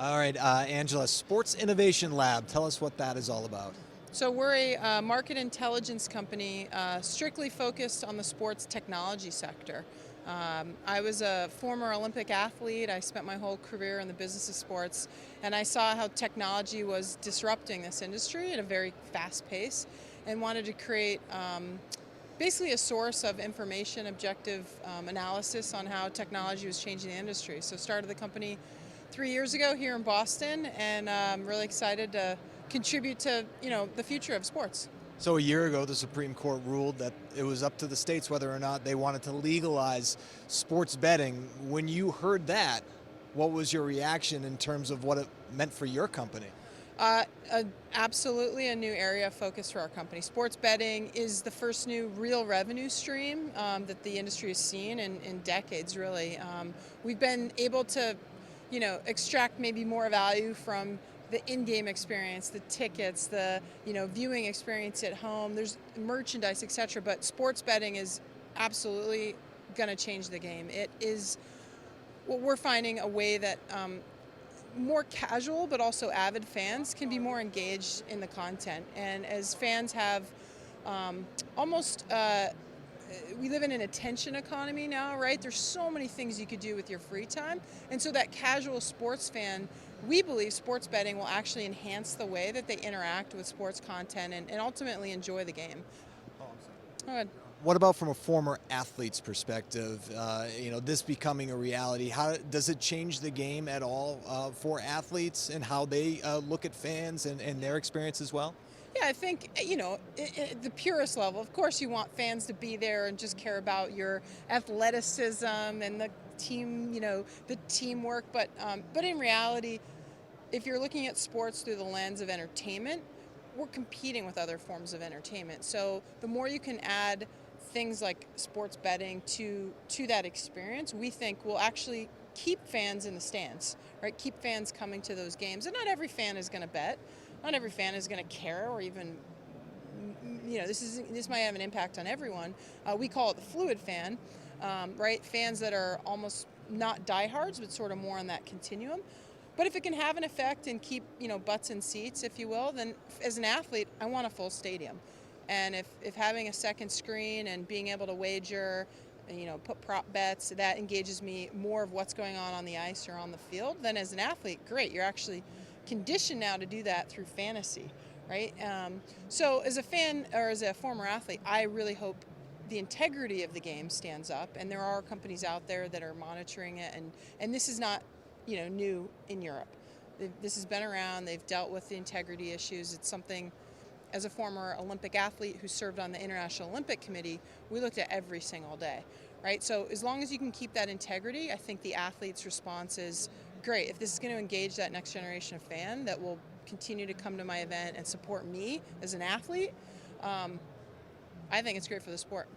All right, Angela, Sports Innovation Lab. Tell us what that is all about. So we're a market intelligence company strictly focused on the sports technology sector. I was a former Olympic athlete. I spent my whole career in the business of sports, and I saw how technology was disrupting this industry at a very fast pace, and wanted to create basically a source of information, objective analysis on how technology was changing the industry. So started the company 3 years ago here in Boston, and I'm really excited to contribute to the future of sports. So a year ago, the Supreme Court ruled that it was up to the states whether or not they wanted to legalize sports betting. When you heard that, what was your reaction in terms of what it meant for your company? Uh, Absolutely a new area of focus for our company. Sports betting is the first new real revenue stream that the industry has seen in decades, really. We've been able to, extract maybe more value from the in-game experience, the tickets, the viewing experience at home. There's merchandise, etc. But sports betting is absolutely going to change the game. It is what we're finding a way that more casual but also avid fans can be more engaged in the content. And as fans have almost we live in an attention economy now, right? There's so many things you could do with your free time. And so that casual sports fan, we believe sports betting will actually enhance the way that they interact with sports content and ultimately enjoy the game. Go ahead. What about from a former athlete's perspective? This becoming a reality. How does it change the game at all for athletes and how they look at fans and their experience as well? Yeah, I think, at the purest level, of course you want fans to be there and just care about your athleticism and the team, the teamwork. But in reality, if you're looking at sports through the lens of entertainment, we're competing with other forms of entertainment. So the more you can add things like sports betting to that experience, we think will actually keep fans in the stands, right? Keep fans coming to those games. And not every fan is going to bet. Not every fan is going to care, or even, this might have an impact on everyone. We call it the fluid fan, right? Fans that are almost not diehards, but sort of more on that continuum. But if it can have an effect and keep, butts in seats, if you will, then as an athlete, I want a full stadium. And if having a second screen and being able to wager, put prop bets, that engages me more of what's going on the ice or on the field, then as an athlete, great. You're actually conditioned now to do that through fantasy, right? So as a fan or as a former athlete, I really hope the integrity of the game stands up. And there are companies out there that are monitoring it. And this is not, new in Europe. This has been around. They've dealt with the integrity issues. It's something, as a former Olympic athlete who served on the International Olympic Committee, we looked at every single day, right? So as long as you can keep that integrity, I think the athlete's response is great. If this is going to engage that next generation of fan that will continue to come to my event and support me as an athlete, I think it's great for the sport.